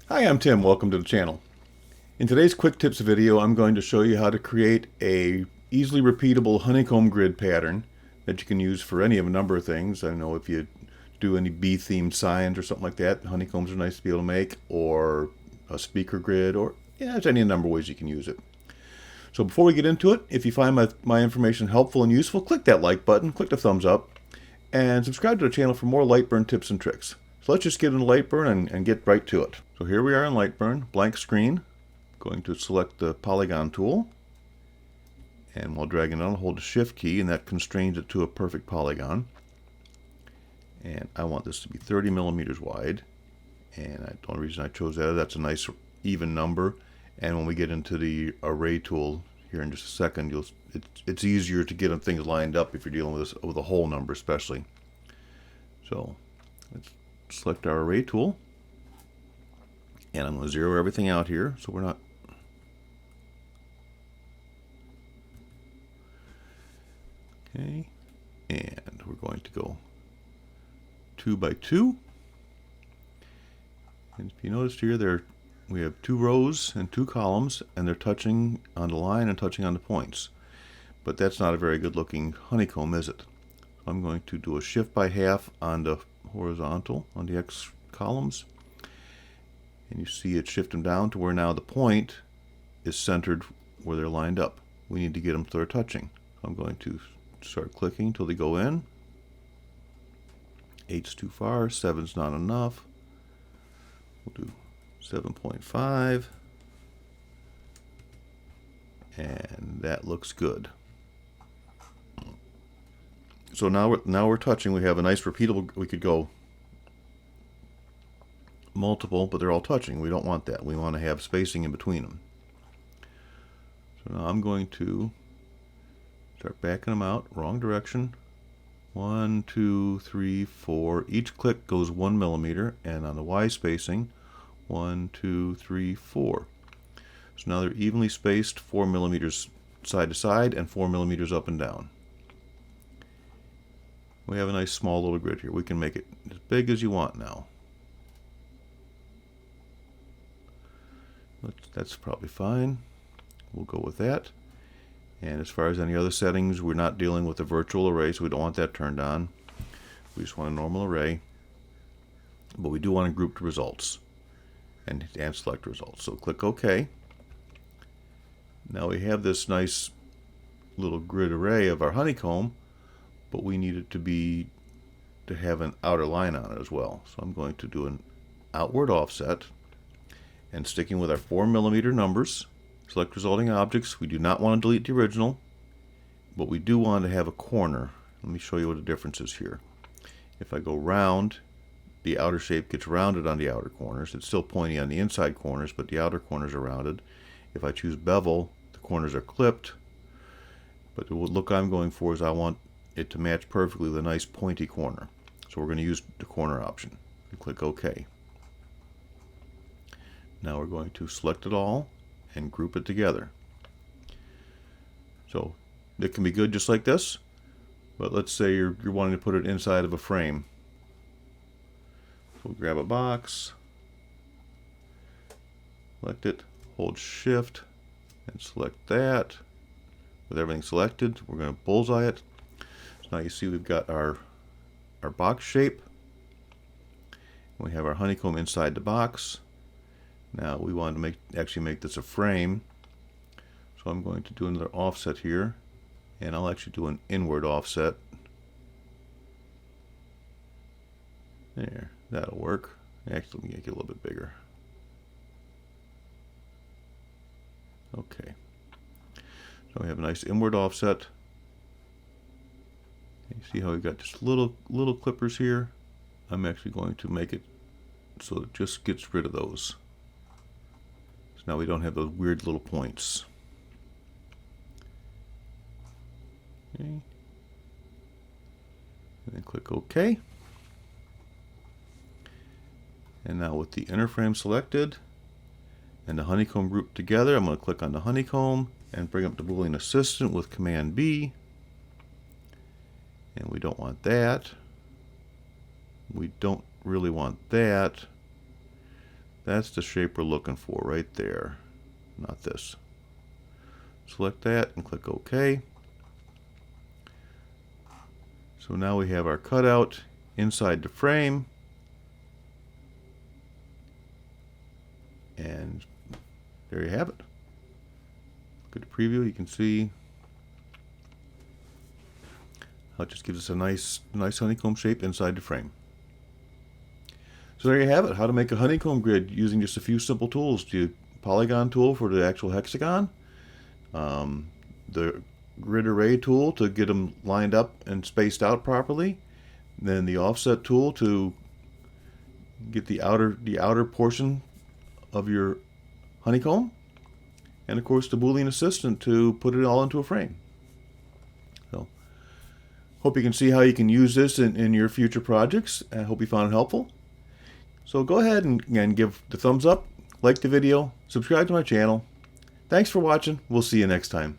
Hi, I'm Tim. Welcome to the channel. In today's quick tips video, I'm going to show you how to create a easily repeatable honeycomb grid pattern that you can use for any of a number of things. I know if you do any bee-themed signs or something like that, honeycombs are nice to be able to make, or a speaker grid, or there's any number of ways you can use it. So before we get into it, if you find my information helpful and useful, click that like button, click the thumbs up, and subscribe to the channel for more Lightburn tips and tricks. So let's just get into Lightburn and get right to it. So here we are in Lightburn, blank screen. Going to select the polygon tool, and while dragging it on, hold the shift key, and that constrains it to a perfect polygon. And I want this to be 30 millimeters wide, and the only reason I chose that's a nice even number. And when we get into the array tool here in just a second, it's easier to get things lined up if you're dealing with a whole number especially. So let's select our array tool, and I'm going to zero everything out here so we're not. Okay, and we're going to go 2 by 2. And if you noticed here, we have 2 rows and 2 columns, and they're touching on the line and touching on the points. But that's not a very good looking honeycomb, is it? So I'm going to do a shift by half on the horizontal, on the X columns. And you see it shift them down to where now the point is centered where they're lined up. We need to get them so they're touching. So I'm going to start clicking until they go in. 8's too far, 7's not enough. We'll do 7.5, and that looks good. So now we're touching. We have a nice repeatable. We could go multiple, but they're all touching. We don't want that. We want to have spacing in between them. So now I'm going to start backing them out, wrong direction. 1, 2, 3, 4. Each click goes 1 millimeter, and on the Y spacing, 1, 2, 3, 4. So now they're evenly spaced, 4 millimeters side to side and 4 millimeters up and down. We have a nice small little grid here. We can make it as big as you want now. That's probably fine. We'll go with that. And as far as any other settings, we're not dealing with a virtual array, so we don't want that turned on. We just want a normal array. But we do want to group the results and select results. So click OK. Now we have this nice little grid array of our honeycomb, but we need it to have an outer line on it as well. So I'm going to do an outward offset, and sticking with our 4 millimeter numbers, select resulting objects. We do not want to delete the original, but we do want to have a corner. Let me show you what the difference is here. If I go round, the outer shape gets rounded on the outer corners. It's still pointy on the inside corners, but the outer corners are rounded. If I choose bevel, the corners are clipped. But the look I'm going for is I want it to match perfectly with a nice pointy corner. So we're going to use the corner option. And click OK. Now we're going to select it all and group it together. So it can be good just like this, but let's say you're wanting to put it inside of a frame. So we'll grab a box, select it, hold shift, and select that. With everything selected, we're going to bullseye it. So now you see we've got our box shape. We have our honeycomb inside the box. Now we want to actually make this a frame. So I'm going to do another offset here, and I'll actually do an inward offset. There, that'll work. Actually, let me make it a little bit bigger. Okay. So we have a nice inward offset. You see how we've got just little clippers here? I'm actually going to make it so it just gets rid of those. So now we don't have those weird little points. Okay. And then click OK. And now with the inner frame selected and the honeycomb grouped together, I'm going to click on the honeycomb and bring up the Boolean Assistant with Command B. And we don't want that. We don't really want that. That's the shape we're looking for right there, not this. Select that and click OK. So now we have our cutout inside the frame. And there you have it. Look at the preview, you can see how it just gives us a nice honeycomb shape inside the frame. So there you have it, how to make a honeycomb grid using just a few simple tools. The polygon tool for the actual hexagon, the grid array tool to get them lined up and spaced out properly, then the offset tool to get the outer portion of your honeycomb, and of course the Boolean assistant to put it all into a frame. So hope you can see how you can use this in your future projects. I hope you found it helpful. So go ahead and give the thumbs up, like the video, subscribe to my channel. Thanks for watching. We'll see you next time.